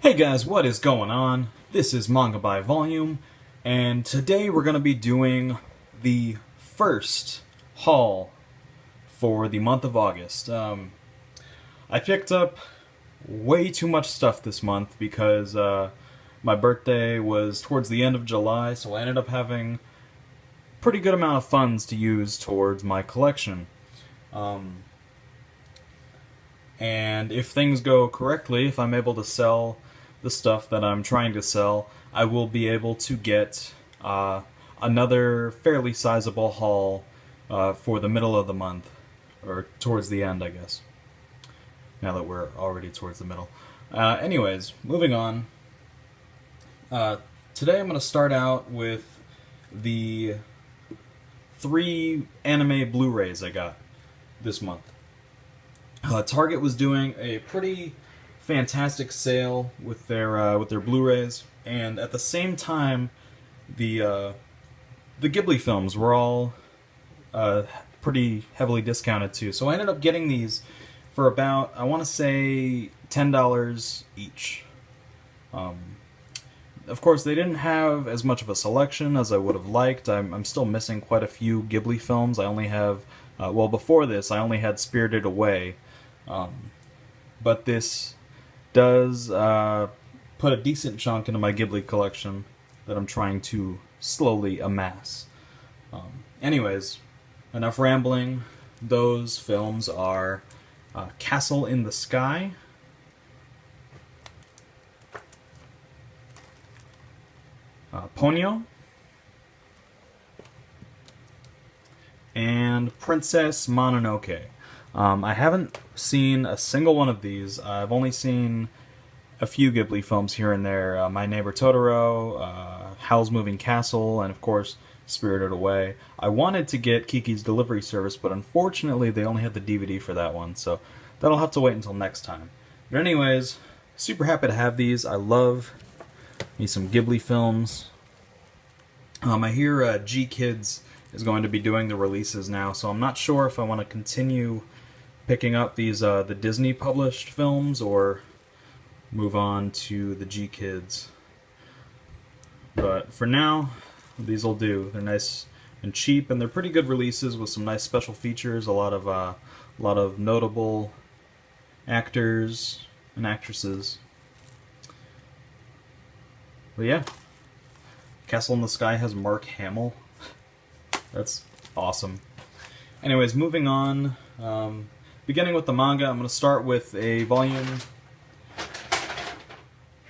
Hey guys, what is going on? This is Manga by Volume, and today we're going to be doing the first haul for the month of August. I picked up way too much stuff this month because my birthday was towards the end of July, so I ended up having a pretty good amount of funds to use towards my collection. And if things go correctly, if I'm able to sell the stuff that I'm trying to sell, I will be able to get another fairly sizable haul for the middle of the month, or towards the end, I guess. Now that we're already towards the middle. Anyways, moving on. Today I'm going to start out with the 3 anime Blu-rays I got this month. Target was doing a pretty fantastic sale with their Blu-rays, and at the same time, the Ghibli films were all pretty heavily discounted too. So I ended up getting these for about, I want to say, $10 each. Of course, they didn't have as much of a selection as I would have liked. I'm still missing quite a few Ghibli films. I only have, well, before this, I only had Spirited Away. But this does put a decent chunk into my Ghibli collection that I'm trying to slowly amass. Anyways, enough rambling. Those films are Castle in the Sky, Ponyo, and Princess Mononoke. I haven't seen a single one of these. I've only seen a few Ghibli films here and there. My Neighbor Totoro, Howl's Moving Castle, and of course, Spirited Away. I wanted to get Kiki's Delivery Service, but unfortunately they only had the DVD for that one, so that'll have to wait until next time. But anyways, super happy to have these. I love me some Ghibli films. I hear G-Kids is going to be doing the releases now, so I'm not sure if I want to continue picking up these the Disney published films or move on to the G-Kids. But for now, these will do. They're nice and cheap, and they're pretty good releases with some nice special features. A lot of notable actors and actresses. But yeah, Castle in the Sky has Mark Hamill. That's awesome. Anyways, moving on. Beginning with the manga, I'm going to start with a volume.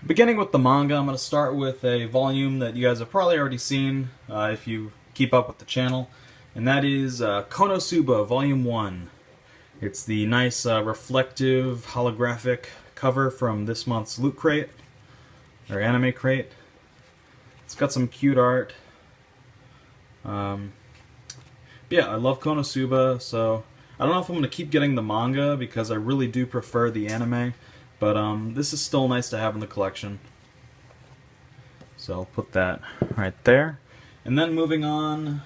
Beginning with the manga, I'm going to start with a volume that you guys have probably already seen if you keep up with the channel, and that is Konosuba Volume 1. It's the nice reflective holographic cover from this month's Loot Crate, or Anime Crate. It's got some cute art. Yeah, I love Konosuba, so I don't know if I'm going to keep getting the manga because I really do prefer the anime, but this is still nice to have in the collection. So I'll put that right there. And then moving on,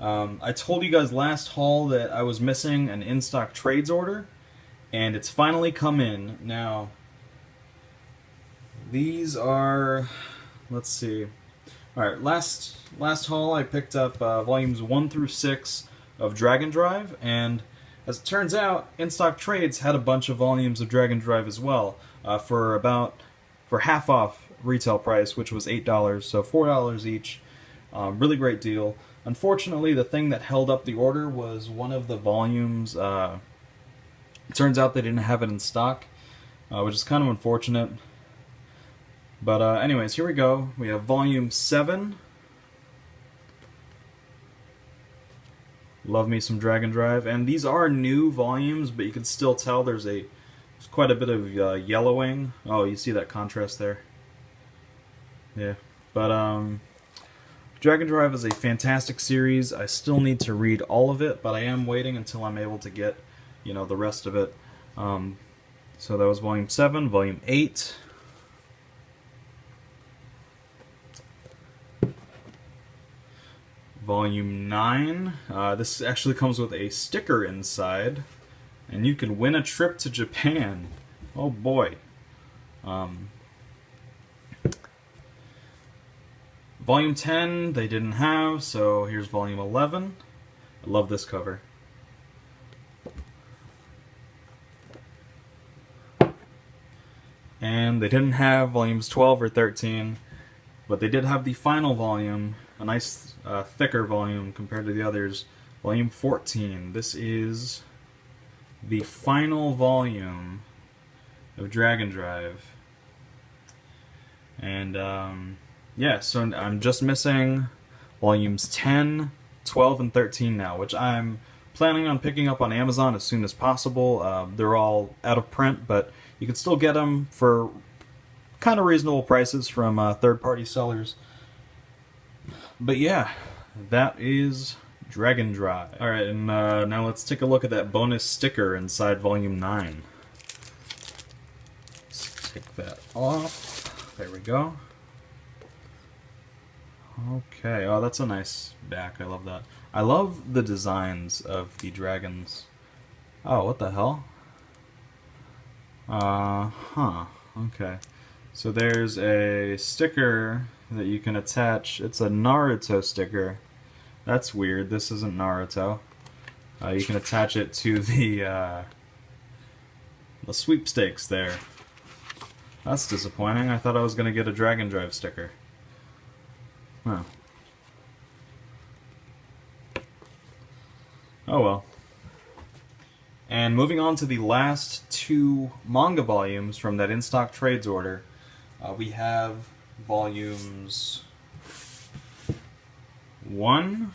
I told you guys last haul that I was missing an in-stock trades order, and it's finally come in. Now, these are, let's see. Alright, last haul I picked up volumes 1 through 6 of Dragon Drive, and as it turns out, In-Stock Trades had a bunch of volumes of Dragon Drive as well, for half off retail price, which was $8, so $4 each. Really great deal. Unfortunately, the thing that held up the order was one of the volumes. It turns out they didn't have it in stock, which is kind of unfortunate. But anyways, here we go. We have Volume 7. Love me some Dragon Drive. And these are new volumes, but you can still tell there's quite a bit of yellowing. Oh, you see that contrast there? Yeah. But Dragon Drive is a fantastic series. I still need to read all of it, but I am waiting until I'm able to get, the rest of it. So that was Volume 7. Volume 8. Volume 9. This actually comes with a sticker inside, and you can win a trip to Japan. Oh boy. Volume 10 they didn't have, so here's Volume 11. I love this cover. And they didn't have Volumes 12 or 13, but they did have the final volume, a nice thicker volume compared to the others, Volume 14. This is the final volume of Dragon Drive. And yeah, so I'm just missing Volumes 10, 12, and 13 now, which I'm planning on picking up on Amazon as soon as possible. They're all out of print, but you can still get them for kind of reasonable prices from third-party sellers. But yeah, that is Dragon Drive. Alright, and now let's take a look at that bonus sticker inside Volume 9. Let's take that off. There we go. Okay, oh, that's a nice back. I love that. I love the designs of the dragons. Oh, what the hell? Okay. So there's a sticker that you can attach. It's a Naruto sticker. That's weird. This isn't Naruto. You can attach it to the sweepstakes there. That's disappointing. I thought I was going to get a Dragon Drive sticker. Huh. Oh well. And moving on to the last two manga volumes from that in-stock trades order, we have volumes 1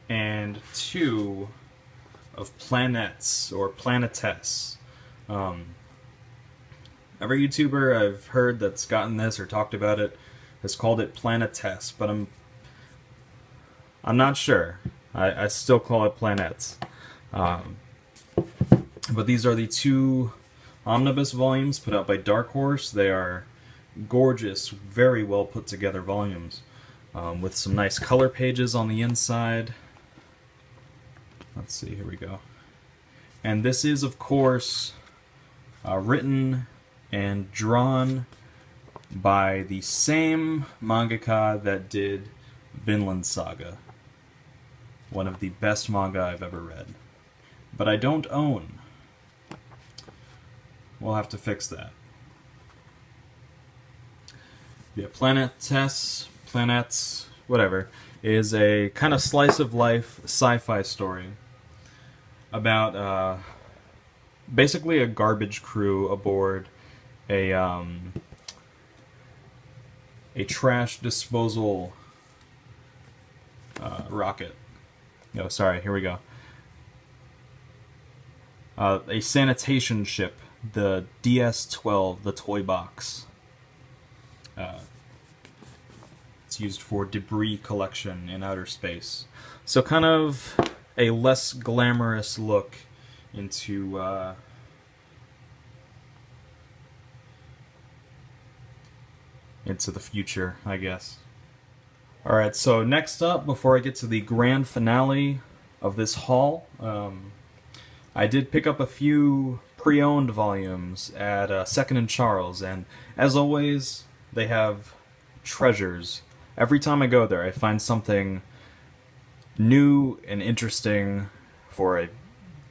and 2 of Planets, or Planetess. Every YouTuber I've heard that's gotten this or talked about it has called it Planetess, but I'm not sure. I still call it Planets. But these are the two omnibus volumes put out by Dark Horse. They are gorgeous, very well put together volumes, with some nice color pages on the inside. Let's see, here we go. And this is, of course, written and drawn by the same mangaka that did Vinland Saga. One of the best manga I've ever read. But I don't own. We'll have to fix that. Yeah, Planets, whatever, is a kind of slice of life sci-fi story about basically a garbage crew aboard a trash disposal rocket. Oh, sorry, here we go. A sanitation ship, the DS-12, the toy box. It's used for debris collection in outer space. So kind of a less glamorous look into the future, I guess. Alright, so next up, before I get to the grand finale of this haul, I did pick up a few pre-owned volumes at Second and Charles, and as always, they have treasures. Every time I go there, I find something new and interesting for a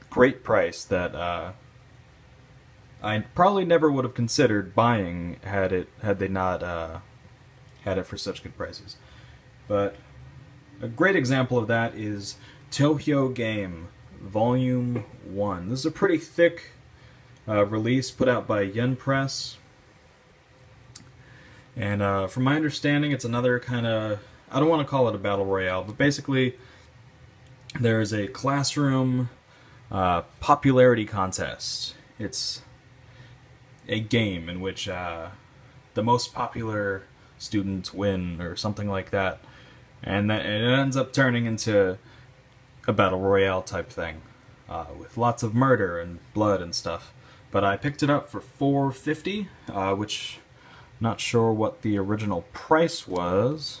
great price that I probably never would have considered buying had they not had it for such good prices. But a great example of that is Touhou Game, Volume 1. This is a pretty thick release put out by Yen Press. And from my understanding, it's another kind of, I don't want to call it a battle royale, but basically there's a classroom popularity contest. It's a game in which the most popular students win, or something like that. And then it ends up turning into a battle royale type thing, with lots of murder and blood and stuff. But I picked it up for $4.50, which I'm not sure what the original price was.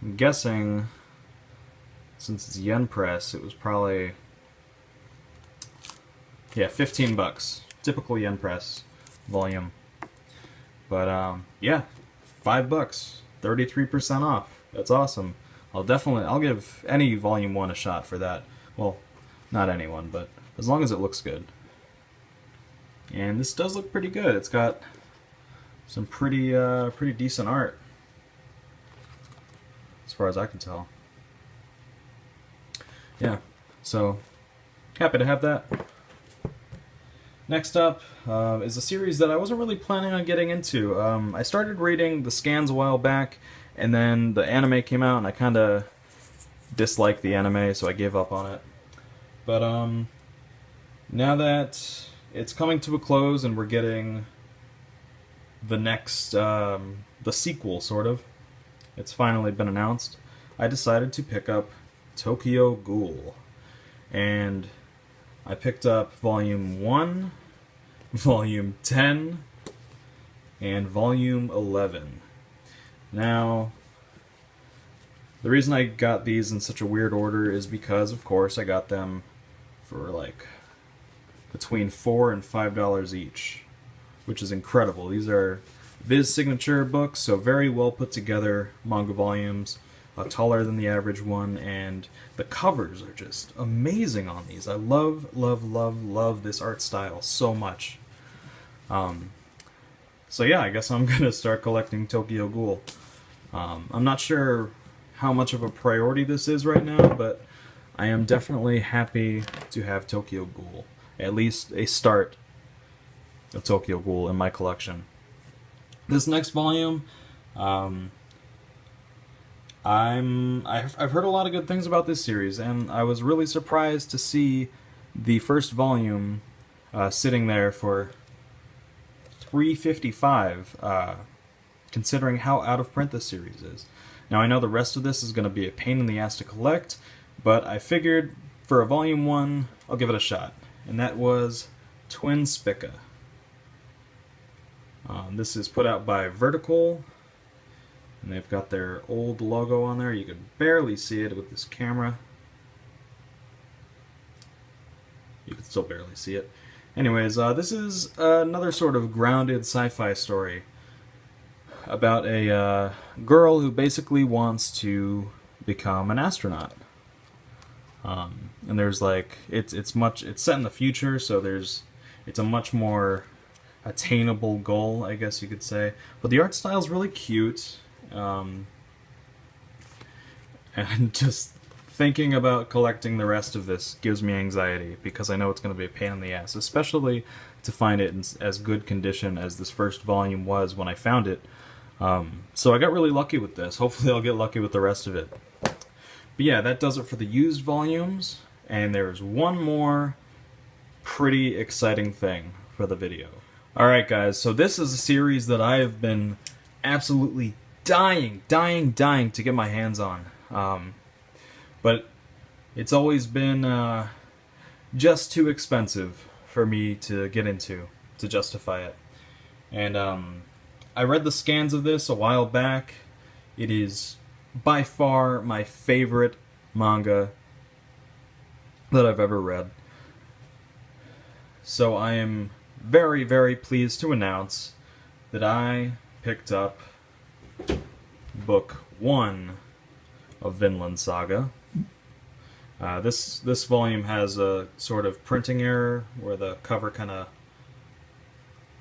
I'm guessing, since it's Yen Press, it was probably, yeah, $15. Typical Yen Press volume. But yeah, $5, 33% off. That's awesome. I'll give any Volume 1 a shot for that. Well, not anyone, but as long as it looks good. And this does look pretty good. It's got some pretty decent art, as far as I can tell. Yeah, so happy to have that. Next up is a series that I wasn't really planning on getting into. I started reading the scans a while back, and then the anime came out, and I kind of disliked the anime, so I gave up on it. But now that it's coming to a close, and we're getting the next, the sequel, sort of. It's finally been announced. I decided to pick up Tokyo Ghoul. And I picked up Volume 1, Volume 10, and Volume 11. Now, the reason I got these in such a weird order is because, of course, I got them for like between $4 and $5 each, which is incredible. These are Viz signature books, so very well put together manga volumes, taller than the average one, and the covers are just amazing on these. I love, love, love, love this art style so much. So yeah, I guess I'm gonna start collecting Tokyo Ghoul. I'm not sure how much of a priority this is right now, but I am definitely happy to have Tokyo Ghoul. At least a start of Tokyo Ghoul in my collection. This next volume, I've heard a lot of good things about this series, and I was really surprised to see the first volume sitting there for $3.55, considering how out of print this series is. Now I know the rest of this is going to be a pain in the ass to collect, but I figured for a Volume 1, I'll give it a shot. And that was Twin Spica. This is put out by Vertical, and they've got their old logo on there. You can barely see it with this camera. You can still barely see it. Anyways, this is another sort of grounded sci-fi story about a girl who basically wants to become an astronaut. And there's like it's set in the future, so it's a much more attainable goal, I guess you could say. But the art style is really cute, and just thinking about collecting the rest of this gives me anxiety, because I know it's going to be a pain in the ass, especially to find it in as good condition as this first volume was when I found it. So I got really lucky with this. Hopefully I'll get lucky with the rest of it. But yeah, that does it for the used volumes, and there's one more pretty exciting thing for the video. Alright guys, so this is a series that I have been absolutely dying to get my hands on. But it's always been just too expensive for me to get into, to justify it. And I read the scans of this a while back. It is by far my favorite manga that I've ever read. So I am very, very pleased to announce that I picked up book 1 of Vinland Saga. This volume has a sort of printing error where the cover kind of...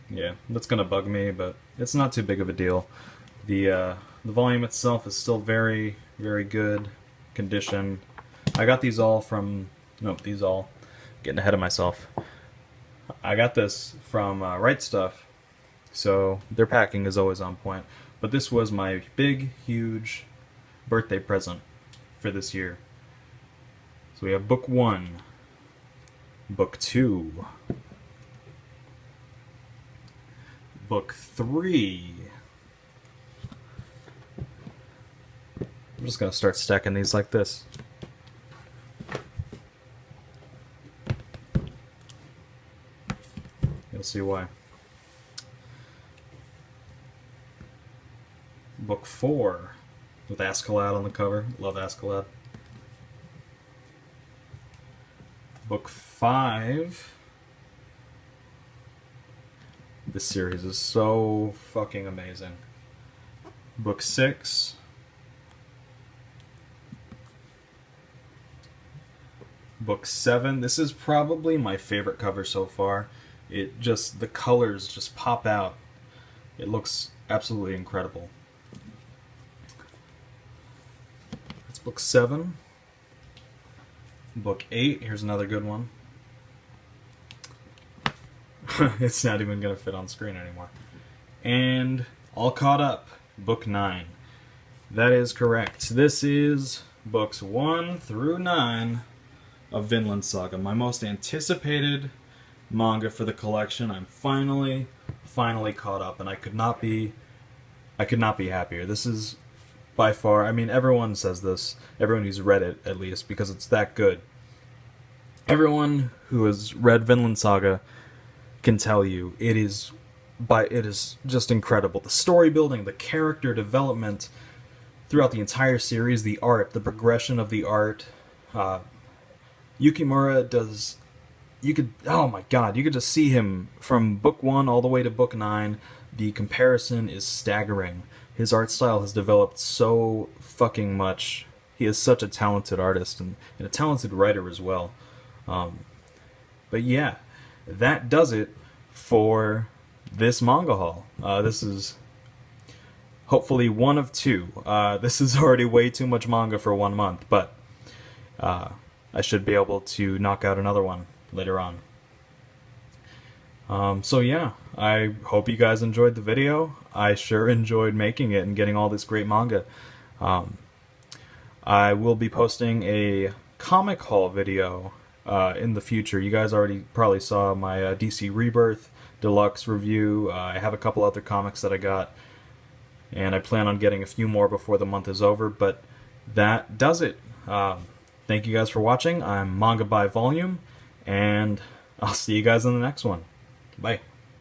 yeah, that's gonna bug me, but it's not too big of a deal. The volume itself is still very, very good condition. I got these all from... nope, these all... getting ahead of myself. I got this from Right Stuff, so their packing is always on point. But this was my big, huge birthday present for this year. So we have book 1, book 2, book 3. I'm just gonna start stacking these like this. You'll see why. Book 4 with Askeladd on the cover. Love Askeladd. Book 5 This series is so fucking amazing. Book 6. Book 7. This is probably my favorite cover so far. The colors just pop out. It looks absolutely incredible. That's book 7. Book 8. Here's another good one. It's not even going to fit on screen anymore. And all caught up. Book 9. That is correct. This is books 1 through 9 of Vinland Saga. My most anticipated manga for the collection. I'm finally caught up, and I could not be happier. This is by far, I mean, everyone says this, everyone who's read it at least, because it's that good. Everyone who has read Vinland Saga can tell you it is just incredible. The story building, the character development throughout the entire series, the art, the progression of the art. Yukimura does. Oh my god, you could just see him from book 1 all the way to book 9. The comparison is staggering. His art style has developed so fucking much. He is such a talented artist and a talented writer as well. But yeah, that does it for this manga haul. This is hopefully one of 2. This is already way too much manga for 1 month, but I should be able to knock out another one later on. So yeah, I hope you guys enjoyed the video. I sure enjoyed making it and getting all this great manga. I will be posting a comic haul video in the future. You guys already probably saw my DC Rebirth Deluxe review. I have a couple other comics that I got, and I plan on getting a few more before the month is over, but that does it. Thank you guys for watching. I'm Manga by Volume, and I'll see you guys in the next one. Bye.